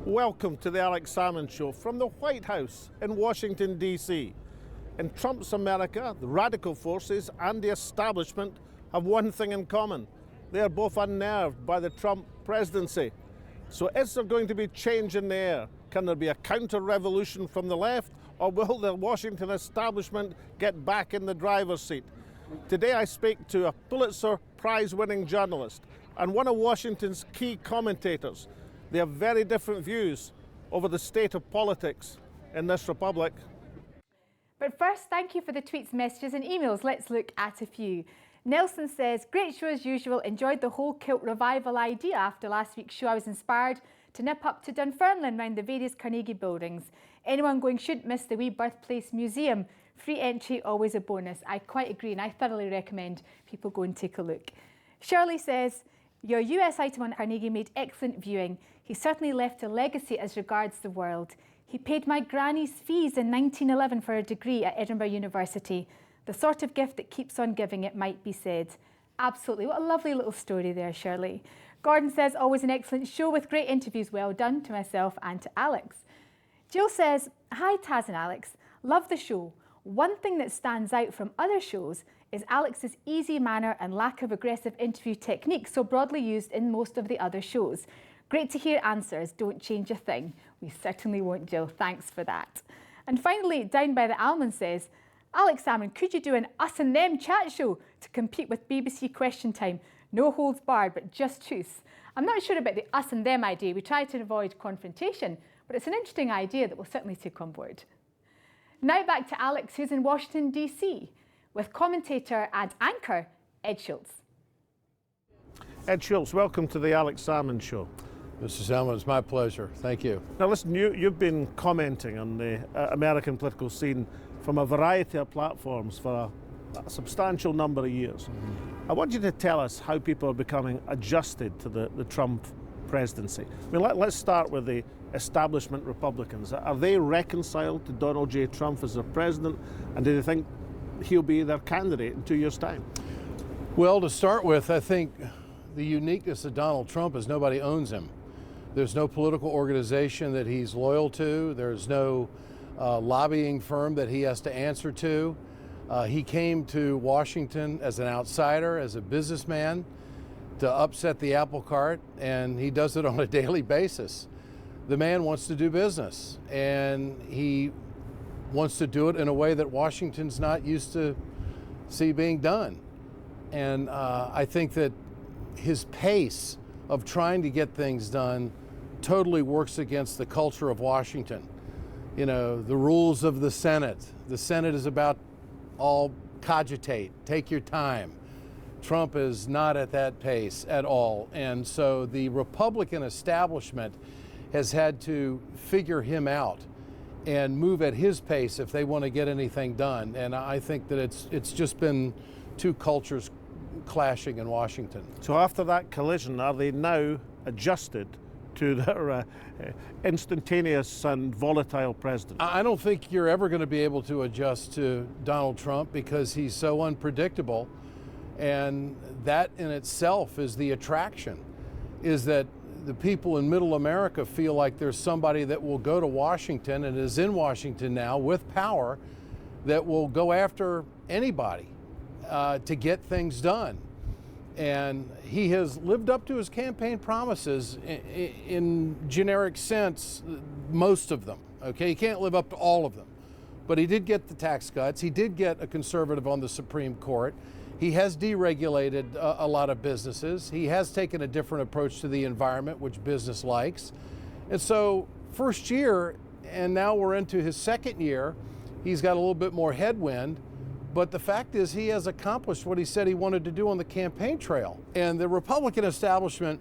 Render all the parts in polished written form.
Welcome to the Alex Salmond Show from the White House in Washington, D.C. In Trump's America, the radical forces and the establishment have one thing in common. They are both unnerved by the Trump presidency. So is there going to be change in the air? Can there be a counter-revolution from the left, or will the Washington establishment get back in the driver's seat? Today I speak to a Pulitzer Prize-winning journalist and one of Washington's key commentators. They have very different views over the state of politics in this republic. But first, thank you for the tweets, messages and emails. Let's look at a few. Nelson says, great show as usual. Enjoyed the whole kilt revival idea. After last week's show, I was inspired to nip up to Dunfermline round the various Carnegie buildings. Anyone going shouldn't miss the wee birthplace museum. Free entry, always a bonus. I quite agree, and I thoroughly recommend people go and take a look. Shirley says, your US item on Carnegie made excellent viewing. He certainly left a legacy as regards the world. He paid my granny's fees in 1911 for a degree at Edinburgh University. The sort of gift that keeps on giving, it might be said. Absolutely. What a lovely little story there, Shirley. Gordon says, always an excellent show with great interviews. Well done to myself and to Alex. Jill says, hi Taz and Alex. Love the show. One thing that stands out from other shows is Alex's easy manner and lack of aggressive interview technique, so broadly used in most of the other shows. Great to hear answers. Don't change a thing. We certainly won't, Jill. Thanks for that. And finally, down by the almond says, Alex Salmond, could you do an us and them chat show to compete with BBC Question Time? No holds barred, but just truths. I'm not sure about the us and them idea. We try to avoid confrontation, but it's an interesting idea that we'll certainly take on board. Now back to Alex, who's in Washington, D.C., with commentator and anchor Ed Schultz. Ed Schultz, welcome to the Alex Salmond Show. Mr. Salmond, it's my pleasure. Thank you. Now listen, you've been commenting on the American political scene from a variety of platforms for a substantial number of years. I want you to tell us how people are becoming adjusted to the Trump presidency. I mean, let's start with the establishment Republicans. Are they reconciled to Donald J. Trump as their president, and do they think he'll be their candidate in 2 years' time? Well, to start with, I think the uniqueness of Donald Trump is nobody owns him. There's no political organization that he's loyal to. There's no lobbying firm that he has to answer to. He came to Washington as an outsider, as a businessman, to upset the apple cart, and he does it on a daily basis. The man wants to do business, and he wants to do it in a way that Washington's not used to see being done. And I think that his pace of trying to get things done totally works against the culture of Washington. You know, the rules of the Senate. The Senate is about all cogitate, take your time. Trump is not at that pace at all. And so the Republican establishment has had to figure him out and move at his pace if they want to get anything done. And I think that it's just been two cultures clashing in Washington. So after that collision, are they now adjusted to their instantaneous and volatile president? I don't think you're ever going to be able to adjust to Donald Trump because he's so unpredictable. And that in itself is the attraction, is that the people in middle America feel like there's somebody that will go to Washington and is in Washington now with power that will go after anybody to get things done. And he has lived up to his campaign promises in generic sense, most of them. Okay, he can't live up to all of them. But he did get the tax cuts. He did get a conservative on the Supreme Court. He has deregulated a lot of businesses. He has taken a different approach to the environment, which business likes. And so first year, and now we're into his second year, he's got a little bit more headwind. But the fact is he has accomplished what he said he wanted to do on the campaign trail. And the Republican establishment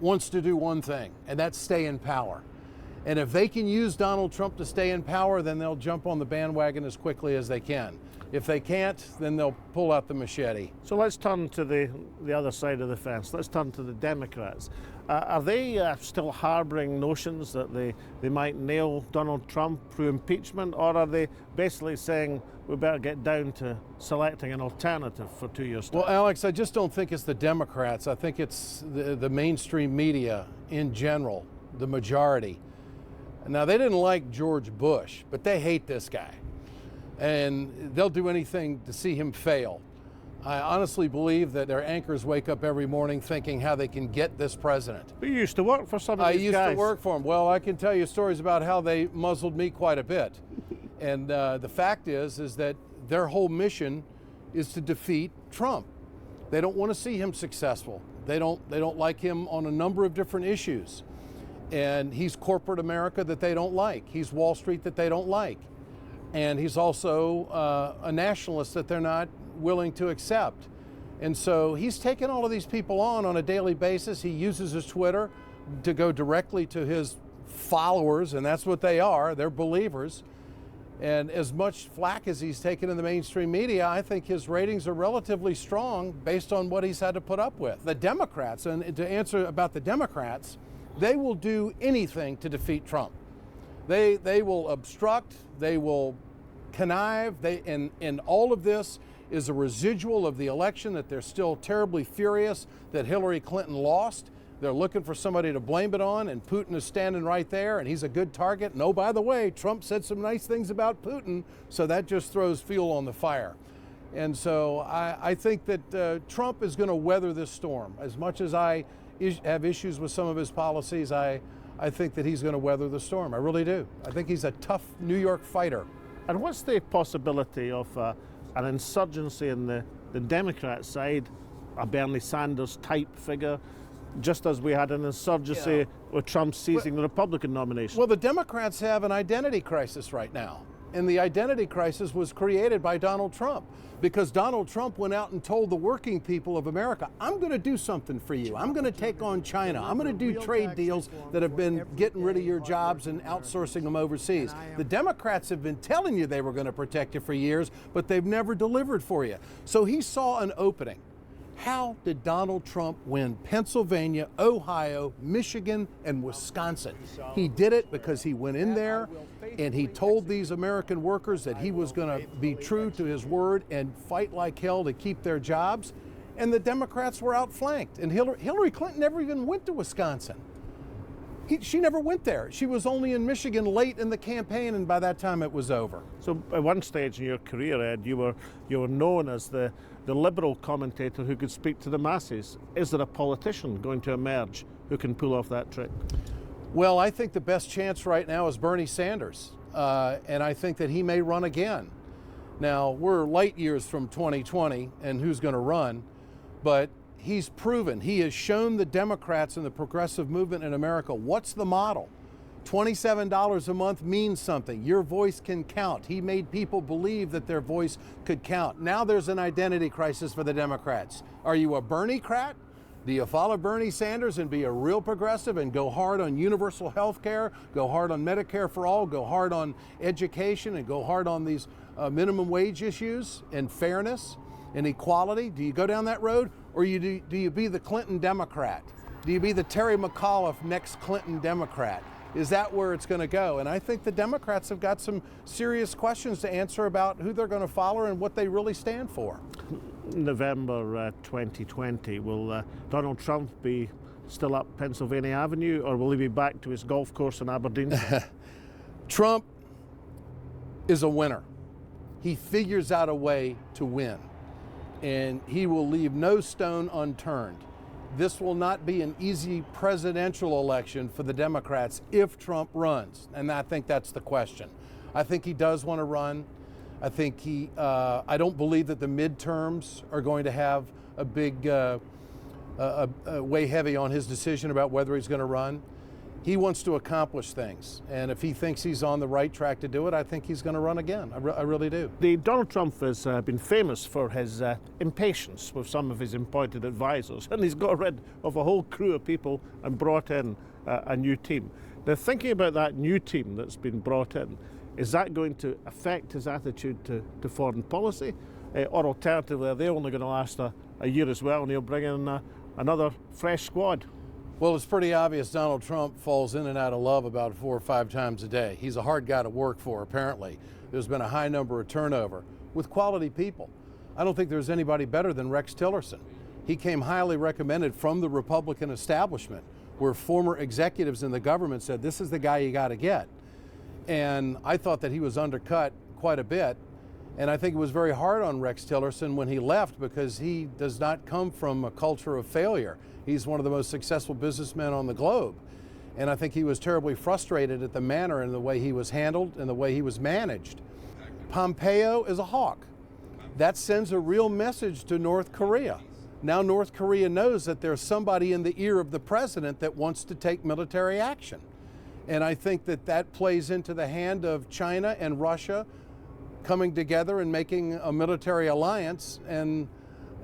wants to do one thing, and that's stay in power. And if they can use Donald Trump to stay in power, then they'll jump on the bandwagon as quickly as they can. If they can't, then they'll pull out the machete. So let's turn to the other side of the fence. Let's turn to the Democrats. Are they still harboring notions that they might nail Donald Trump through impeachment, or are they basically saying we better get down to selecting an alternative for 2 years' time? Well, Alex, I just don't think it's the Democrats. I think it's the mainstream media in general, the majority, Now, they didn't like George Bush, but they hate this guy. And they'll do anything to see him fail. I honestly believe that their anchors wake up every morning thinking how they can get this president. But you used to work for some of these guys. I used to work for them. Well, I can tell you stories about how they muzzled me quite a bit. And the fact is that their whole mission is to defeat Trump. They don't want to see him successful. They don't like him on a number of different issues. And he's corporate America that they don't like. He's Wall Street that they don't like. And he's also a nationalist that they're not willing to accept. And so he's taken all of these people on a daily basis. He uses his Twitter to go directly to his followers, and that's what they are. They're believers. And as much flack as he's taken in the mainstream media, I think his ratings are relatively strong based on what he's had to put up with. The Democrats, and to answer about the Democrats, they will do anything to defeat Trump. They will obstruct, they will connive, and all of this is a residual of the election, that they're still terribly furious that Hillary Clinton lost. They're looking for somebody to blame it on, and Putin is standing right there, and he's a good target. And oh, by the way, Trump said some nice things about Putin, so that just throws fuel on the fire. And so I think that Trump is going to weather this storm. As much as I have issues with some of his policies, I think that he's going to weather the storm. I really do. I think he's a tough New York fighter. And what's the possibility of an insurgency in the Democrat side, a Bernie Sanders type figure, just as we had an insurgency with Trump seizing the Republican nomination? Well, the Democrats have an identity crisis right now. And the identity crisis was created by Donald Trump, because Donald Trump went out and told the working people of America, I'm going to do something for you. I'm going to take on China. I'm going to do trade deals that have been getting rid of your jobs and outsourcing them overseas. The Democrats have been telling you they were going to protect you for years, but they've never delivered for you. So he saw an opening. How did Donald Trump win Pennsylvania, Ohio, Michigan, and Wisconsin? He did it because he went in there and he told these American workers that he was going to be true to his word and fight like hell to keep their jobs. And the Democrats were outflanked. And Hillary Clinton never even went to Wisconsin. She never went there. She was only in Michigan late in the campaign, and by that time it was over. So at one stage in your career, Ed, you were known as the liberal commentator who could speak to the masses. Is there a politician going to emerge who can pull off that trick? Well, I think the best chance right now is Bernie Sanders, and I think that he may run again. Now, we're light years from 2020 and who's going to run, but he's proven, he has shown the Democrats and the progressive movement in America what's the model. $27 a month means something. Your voice can count. He made people believe that their voice could count. Now there's an identity crisis for the Democrats. Are you a Bernie-crat? Do you follow Bernie Sanders and be a real progressive and go hard on universal health care, go hard on Medicare for all, go hard on education, and go hard on these minimum wage issues and fairness and equality? Do you go down that road? Or do you be the Clinton Democrat? Do you be the Terry McAuliffe next Clinton Democrat? Is that where it's going to go? And I think the Democrats have got some serious questions to answer about who they're going to follow and what they really stand for. November 2020, will Donald Trump be still up Pennsylvania Avenue, or will he be back to his golf course in Aberdeen? Trump is a winner. He figures out a way to win, and he will leave no stone unturned. This will not be an easy presidential election for the Democrats if Trump runs, and I think that's the question. I think he does want to run. I think I don't believe that the midterms are going to have a big, weigh heavy on his decision about whether he's going to run. He wants to accomplish things, and if he thinks he's on the right track to do it, I think he's going to run again. I really do. Donald Trump has been famous for his impatience with some of his appointed advisors, and he's got rid of a whole crew of people and brought in a new team. Now, thinking about that new team that's been brought in, is that going to affect his attitude to foreign policy? Or alternatively, are they only going to last a year as well, and he'll bring in another fresh squad? Well, it's pretty obvious Donald Trump falls in and out of love about 4 or 5 times a day. He's a hard guy to work for, apparently. There's been a high number of turnover with quality people. I don't think there's anybody better than Rex Tillerson. He came highly recommended from the Republican establishment, where former executives in the government said, this is the guy you got to get. And I thought that he was undercut quite a bit. And I think it was very hard on Rex Tillerson when he left, because he does not come from a culture of failure. He's one of the most successful businessmen on the globe. And I think he was terribly frustrated at the manner and the way he was handled and the way he was managed. Pompeo is a hawk. That sends a real message to North Korea. Now North Korea knows that there's somebody in the ear of the president that wants to take military action. And I think that that plays into the hand of China and Russia coming together and making a military alliance and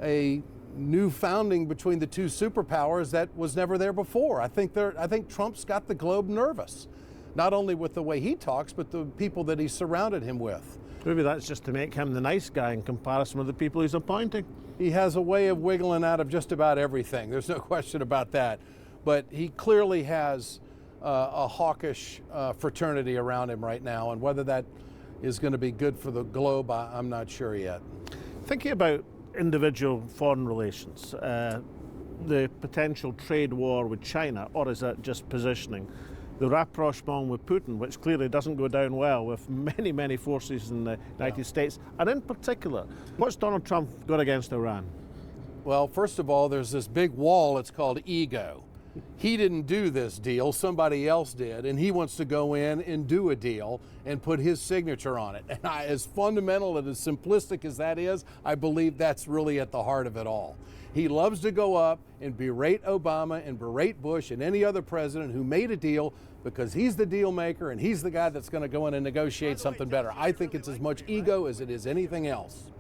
a new founding between the two superpowers that was never there before. I think Trump's got the globe nervous, not only with the way he talks, but the people that he surrounded him with. Maybe that's just to make him the nice guy in comparison with the people he's appointing. He has a way of wiggling out of just about everything. There's no question about that. But he clearly has a hawkish fraternity around him right now, and whether that is going to be good for the globe, I'm not sure yet. Thinking about individual foreign relations, the potential trade war with China, or is that just positioning? The rapprochement with Putin, which clearly doesn't go down well with many, many forces in the United States, and in particular, what's Donald Trump got against Iran? Well, first of all, there's this big wall, it's called ego. He didn't do this deal, somebody else did, and he wants to go in and do a deal and put his signature on it. And as fundamental and as simplistic as that is, I believe that's really at the heart of it all. He loves to go up and berate Obama and berate Bush and any other president who made a deal, because he's the deal maker and he's the guy that's going to go in and negotiate something better. I think it's as much ego as it is anything else.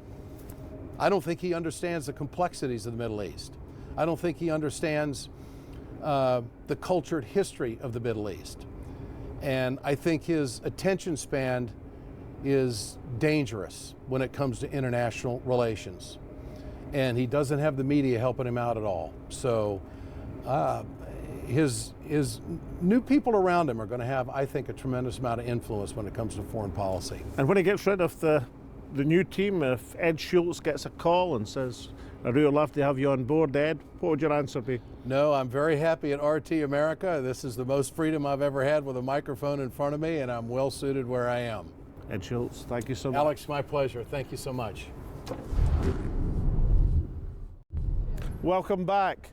I don't think he understands the complexities of the Middle East. I don't think he understands the cultured history of the Middle East. And I think his attention span is dangerous when it comes to international relations. And he doesn't have the media helping him out at all. So his new people around him are going to have, I think, a tremendous amount of influence when it comes to foreign policy. And when he gets rid of the new team, if Ed Schultz gets a call and says, I'd really love to have you on board, Ed, what would your answer be? No, I'm very happy at RT America. This is the most freedom I've ever had with a microphone in front of me, and I'm well suited where I am. Ed Schultz, thank you so much. Alex, my pleasure. Thank you so much. Welcome back.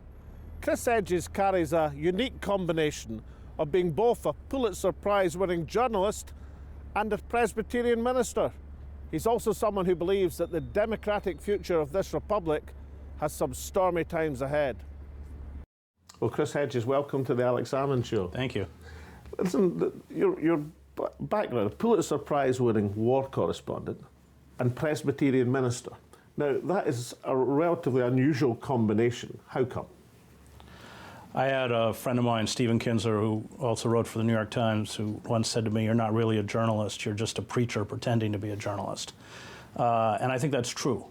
Chris Hedges carries a unique combination of being both a Pulitzer Prize-winning journalist and a Presbyterian minister. He's also someone who believes that the democratic future of this republic has some stormy times ahead. Well, Chris Hedges, welcome to the Alex Salmond Show. Thank you. Listen, your background, a Pulitzer Prize-winning war correspondent and Presbyterian minister. Now, that is a relatively unusual combination. How come? I had a friend of mine, Stephen Kinzer, who also wrote for the New York Times, who once said to me, "You're not really a journalist, you're just a preacher pretending to be a journalist." And I think that's true.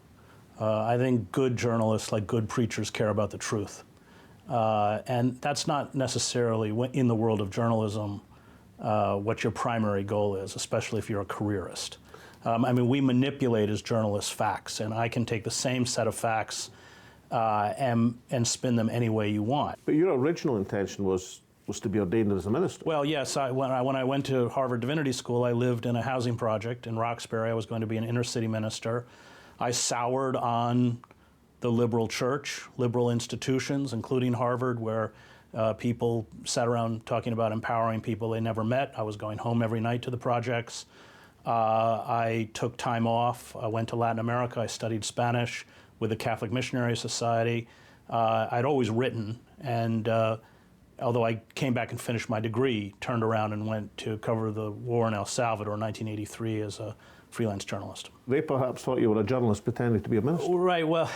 I think good journalists, like good preachers, care about the truth. And that's not necessarily, in the world of journalism, what your primary goal is, especially if you're a careerist. I mean, we manipulate as journalists facts, and I can take the same set of facts and spin them any way you want. But your original intention was to be ordained as a minister. Well, yes. When I went to Harvard Divinity School, I lived in a housing project in Roxbury. I was going to be an inner city minister. I soured on the liberal church, liberal institutions, including Harvard, where people sat around talking about empowering people they never met. I was going home every night to the projects. I took time off. I went to Latin America. I studied Spanish with the Catholic Missionary Society. I'd always written, and although I came back and finished my degree, turned around and went to cover the war in El Salvador in 1983 as a freelance journalist. They perhaps thought you were a journalist pretending to be a minister. Right. Well,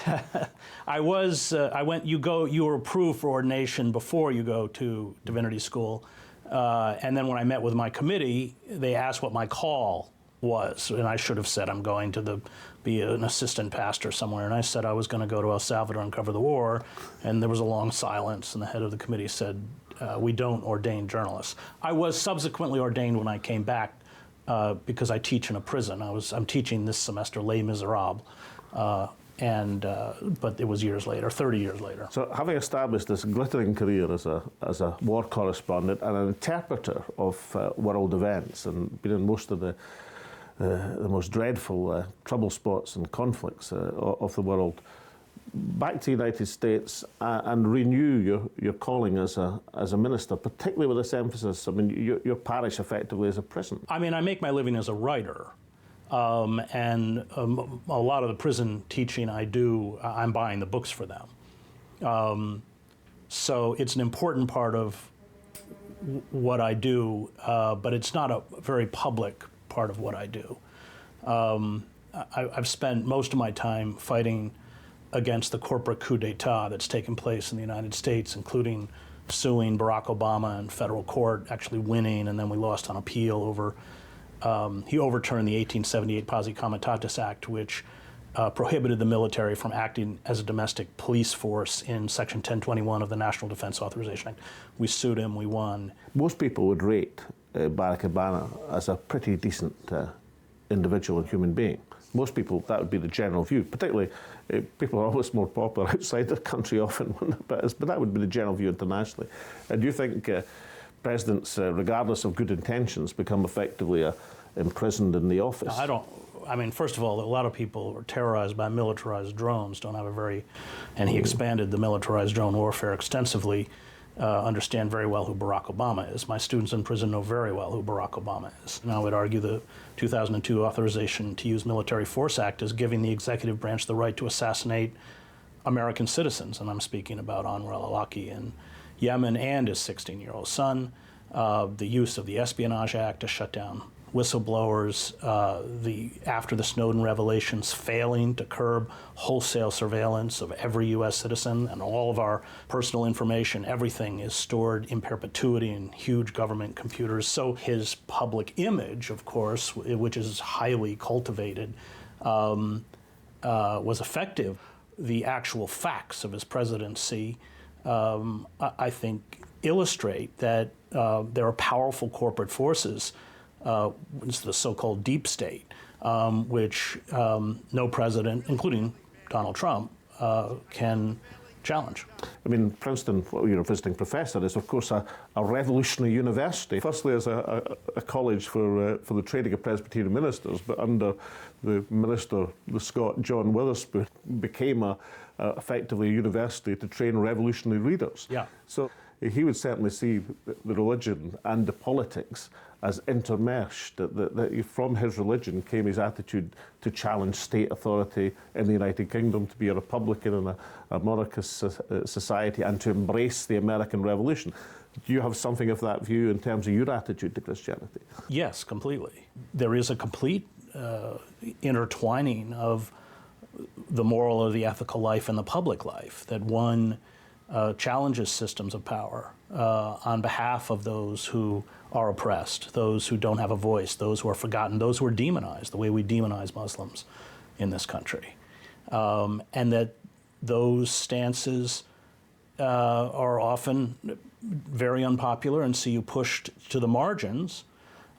I was. I went. You were approved for ordination before you go to divinity school, and then when I met with my committee, they asked what my call was, and I should have said I'm going to be an assistant pastor somewhere, and I said I was going to go to El Salvador and cover the war, and there was a long silence, and the head of the committee said, we don't ordain journalists. I was subsequently ordained when I came back because I teach in a prison. I'm teaching this semester Les Miserables But it was years later, 30 years later. So having established this glittering career as a war correspondent and an interpreter of world events, and been in most of the most dreadful trouble spots and conflicts of the world, back to the United States and renew your calling as a minister, particularly with this emphasis. I mean, your parish effectively is a prison. I mean, I make my living as a writer. And a lot of the prison teaching I do, I'm buying the books for them. So it's an important part of what I do, but it's not a very public part of what I do. I've spent most of my time fighting against the corporate coup d'etat that's taken place in the United States, including suing Barack Obama in federal court, actually winning, and then we lost on appeal over. He overturned the 1878 Posse Comitatus Act, which prohibited the military from acting as a domestic police force in Section 1021 of the National Defense Authorization Act. We sued him, we won. Most people would rate Barack Obama as a pretty decent individual and human being. Most people, that would be the general view. Particularly, people are always more popular outside the country often, but that would be the general view internationally. Do you think presidents, regardless of good intentions, become effectively imprisoned in the office? I don't. I mean, first of all, a lot of people who are terrorized by militarized drones don't have a very, and he expanded the militarized drone warfare extensively, understand very well who Barack Obama is. My students in prison know very well who Barack Obama is. And I would argue the 2002 Authorization to Use Military Force Act is giving the executive branch the right to assassinate American citizens, and I'm speaking about Anwar al-Awlaki in Yemen and his 16-year-old son, the use of the Espionage Act to shut down whistleblowers, after the Snowden revelations, failing to curb wholesale surveillance of every U.S. citizen, and all of our personal information, everything is stored in perpetuity in huge government computers. So his public image, of course, which is highly cultivated, was effective. The actual facts of his presidency, I think, illustrate that there are powerful corporate forces, it's the so-called deep state, which no president, including Donald Trump, can challenge. I mean, Princeton, you're a visiting professor, is of course a revolutionary university. Firstly, as a college for the training of Presbyterian ministers, but under the minister, the Scot John Witherspoon, became effectively a university to train revolutionary leaders. Yeah. So he would certainly see the religion and the politics as intermeshed, that from his religion came his attitude to challenge state authority in the United Kingdom, to be a Republican in a monarchist society, and to embrace the American Revolution. Do you have something of that view in terms of your attitude to Christianity? Yes, completely. There is a complete intertwining of the moral or the ethical life and the public life, that one challenges systems of power on behalf of those who are oppressed, those who don't have a voice, those who are forgotten, those who are demonized, the way we demonize Muslims in this country. And that those stances are often very unpopular and see you pushed to the margins.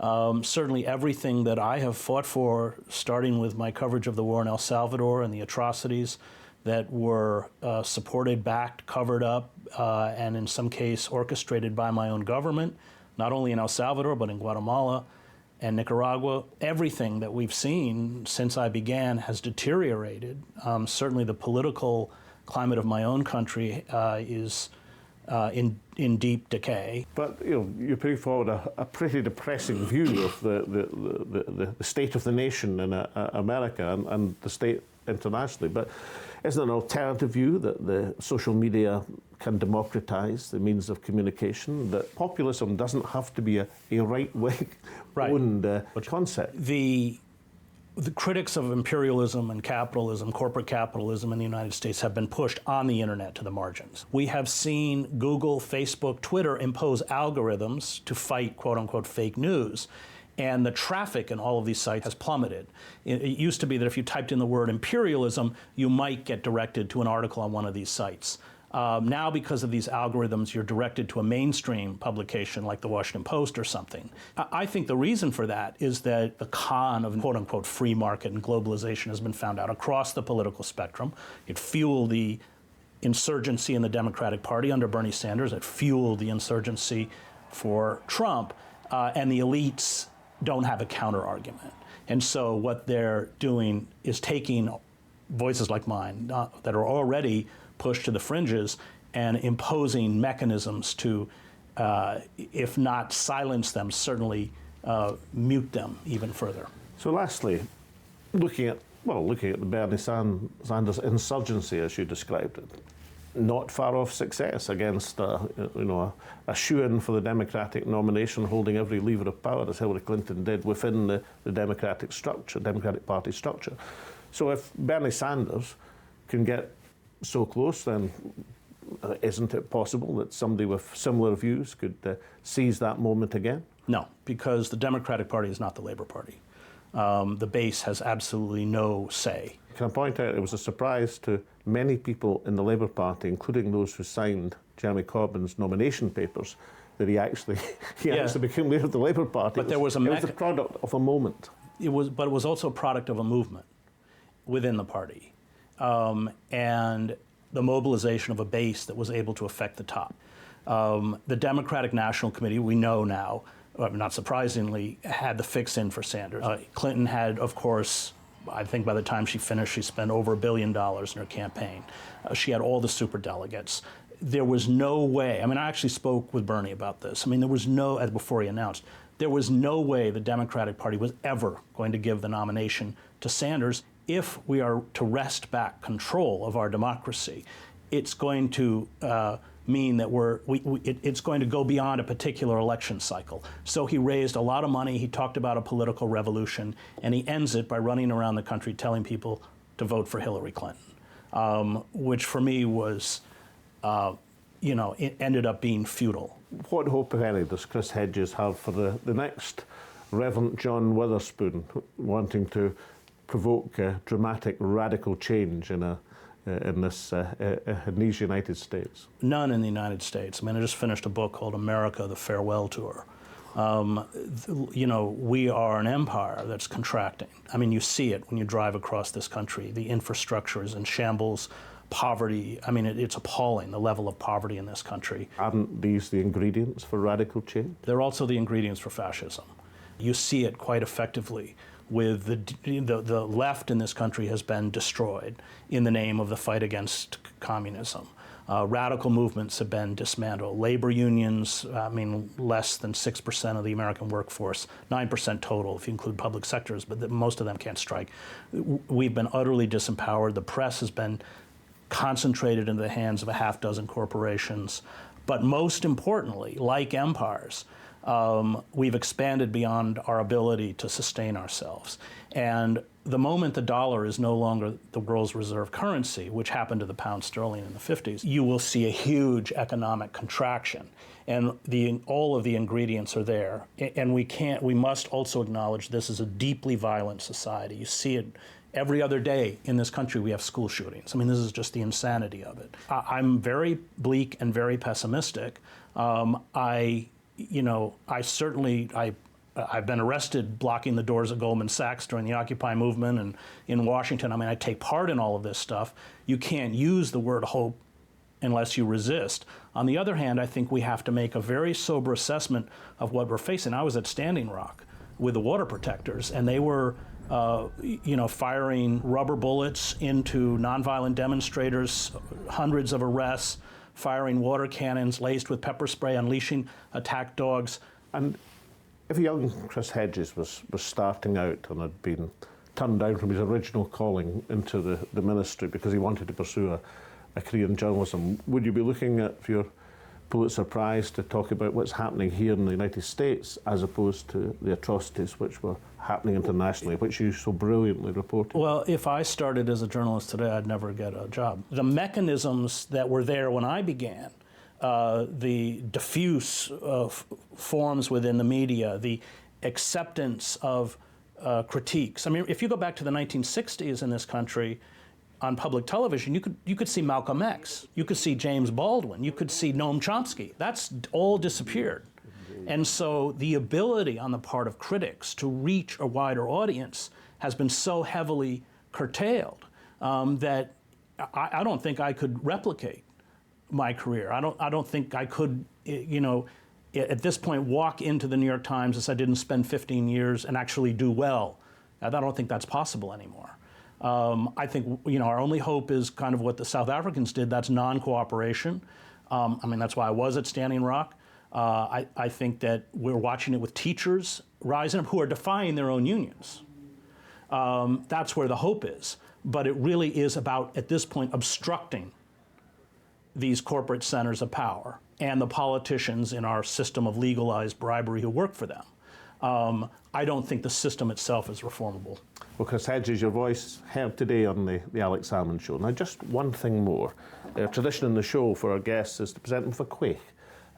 Certainly everything that I have fought for, starting with my coverage of the war in El Salvador and the atrocities that were supported, backed, covered up, and in some case orchestrated by my own government, not only in El Salvador, but in Guatemala and Nicaragua. Everything that we've seen since I began has deteriorated. Certainly the political climate of my own country is in deep decay. But you're putting forward a pretty depressing view of the state of the nation in America and the state internationally. But isn't there an alternative view that the social media can democratize the means of communication, that populism doesn't have to be a right-wing owned concept? The critics of imperialism and capitalism, corporate capitalism in the United States, have been pushed on the internet to the margins. We have seen Google, Facebook, Twitter impose algorithms to fight quote-unquote fake news. And the traffic in all of these sites has plummeted. It used to be that if you typed in the word imperialism, you might get directed to an article on one of these sites. Now, because of these algorithms, you're directed to a mainstream publication like the Washington Post or something. I think the reason for that is that the con of quote-unquote free market and globalization has been found out across the political spectrum. It fueled the insurgency in the Democratic Party under Bernie Sanders. It fueled the insurgency for Trump. And the elites don't have a counter-argument. And so what they're doing is taking voices like mine that are already pushed to the fringes and imposing mechanisms to, if not silence them, certainly mute them even further. So lastly, looking at the Bernie Sanders insurgency as you described it, not far off success against a shoo-in for the Democratic nomination, holding every lever of power as Hillary Clinton did within the Democratic Party structure. So if Bernie Sanders can get so close, then isn't it possible that somebody with similar views could seize that moment again? No, because the Democratic Party is not the Labour Party. The base has absolutely no say. Can I point out it was a surprise to many people in the Labour Party, including those who signed Jeremy Corbyn's nomination papers, that he actually became leader of the Labour Party. But it was a product of a moment. But it was also a product of a movement within the party. And the mobilization of a base that was able to affect the top. The Democratic National Committee, we know now, not surprisingly, had the fix in for Sanders. Clinton had, of course, I think by the time she finished, she spent over $1 billion in her campaign. She had all the superdelegates. There was no way, I actually spoke with Bernie about this. There was before he announced, there was no way the Democratic Party was ever going to give the nomination to Sanders. If we are to wrest back control of our democracy, it's going to mean that it's going to go beyond a particular election cycle. So he raised a lot of money, he talked about a political revolution, and he ends it by running around the country telling people to vote for Hillary Clinton, which for me was, it ended up being futile. What hope, if any, does Chris Hedges have for the next Reverend John Witherspoon wanting to provoke dramatic, radical change in these United States? None in the United States. I just finished a book called America, the Farewell Tour. We are an empire that's contracting. You see it when you drive across this country. The infrastructure is in shambles. Poverty, it's appalling, the level of poverty in this country. Aren't these the ingredients for radical change? They're also the ingredients for fascism. You see it quite effectively with the left in this country has been destroyed in the name of the fight against communism. Radical movements have been dismantled. Labor unions, less than 6% of the American workforce, 9% total if you include public sectors, but most of them can't strike. We've been utterly disempowered. The press has been concentrated into the hands of a half dozen corporations. But most importantly, like empires, we've expanded beyond our ability to sustain ourselves. And the moment the dollar is no longer the world's reserve currency, which happened to the pound sterling in the 50s, you will see a huge economic contraction. And all of the ingredients are there. And we must also acknowledge this is a deeply violent society. You see it every other day in this country. We have school shootings. This is just the insanity of it. I'm very bleak and very pessimistic. I've been arrested blocking the doors of Goldman Sachs during the Occupy movement and in Washington. I take part in all of this stuff. You can't use the word hope unless you resist. On the other hand, I think we have to make a very sober assessment of what we're facing. I was at Standing Rock with the water protectors, and they were firing rubber bullets into nonviolent demonstrators, hundreds of arrests, firing water cannons laced with pepper spray, unleashing attack dogs. And if young Chris Hedges was starting out and had been turned down from his original calling into the ministry because he wanted to pursue a career in journalism, would you be looking at your Pulitzer Prize to talk about what's happening here in the United States as opposed to the atrocities which were happening internationally, which you so brilliantly reported? Well, if I started as a journalist today, I'd never get a job. The mechanisms that were there when I began, the diffuse forms within the media, the acceptance of critiques. If you go back to the 1960s in this country, on public television, you could see Malcolm X, you could see James Baldwin, you could see Noam Chomsky. That's all disappeared. And so the ability on the part of critics to reach a wider audience has been so heavily curtailed that I don't think I could replicate my career. I don't think I could, at this point, walk into the New York Times as I didn't spend 15 years and actually do well. I don't think that's possible anymore. I think, our only hope is kind of what the South Africans did. That's non-cooperation. That's why I was at Standing Rock. I think that we're watching it with teachers rising up who are defying their own unions. That's where the hope is. But it really is about, at this point, obstructing these corporate centers of power and the politicians in our system of legalized bribery who work for them. I don't think the system itself is reformable. Well, Chris Hedges, your voice heard today on the Alex Salmond Show. Now, just one thing more. A tradition in the show for our guests is to present them with a quaich.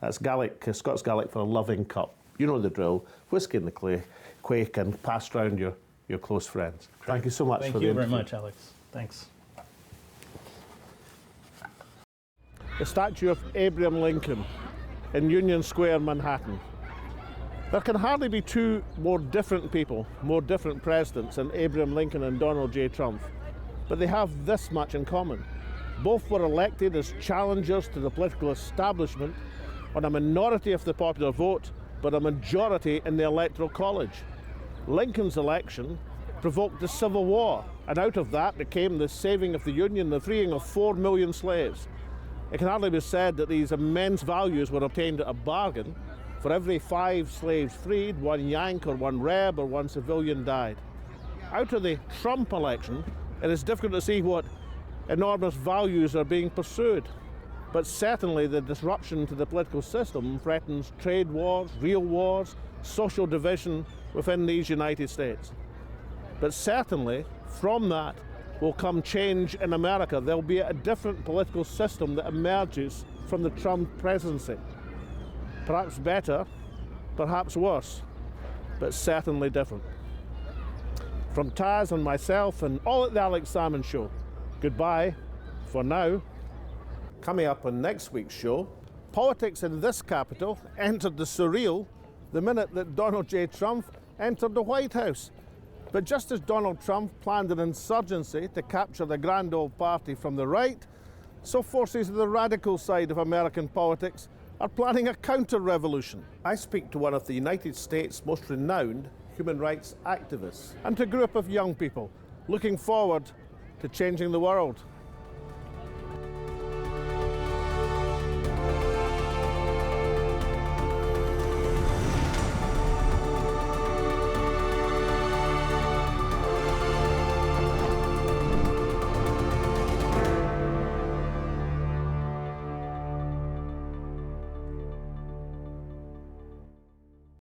That's Gaelic, Scots Gaelic for a loving cup. You know the drill. Whiskey in the quaich and passed round your close friends. Thank you so much for the interview. Thank you very much, Alex. Thanks. The statue of Abraham Lincoln in Union Square, Manhattan. There can hardly be two more different people, more different presidents than Abraham Lincoln and Donald J. Trump, but they have this much in common. Both were elected as challengers to the political establishment on a minority of the popular vote, but a majority in the Electoral College. Lincoln's election provoked the Civil War, and out of that came the saving of the Union, the freeing of 4 million slaves. It can hardly be said that these immense values were obtained at a bargain. For every 5 slaves freed, 1 Yank or 1 Reb or 1 civilian died. Out of the Trump election, it is difficult to see what enormous values are being pursued. But certainly the disruption to the political system threatens trade wars, real wars, social division within these United States. But certainly from that will come change in America. There'll be a different political system that emerges from the Trump presidency. Perhaps better, perhaps worse, but certainly different. From Taz and myself and all at the Alex Salmond Show, goodbye for now. Coming up on next week's show, politics in this capital entered the surreal the minute that Donald J. Trump entered the White House. But just as Donald Trump planned an insurgency to capture the grand old party from the right, so forces of the radical side of American politics are planning a counter-revolution. I speak to one of the United States' most renowned human rights activists and to a group of young people looking forward to changing the world.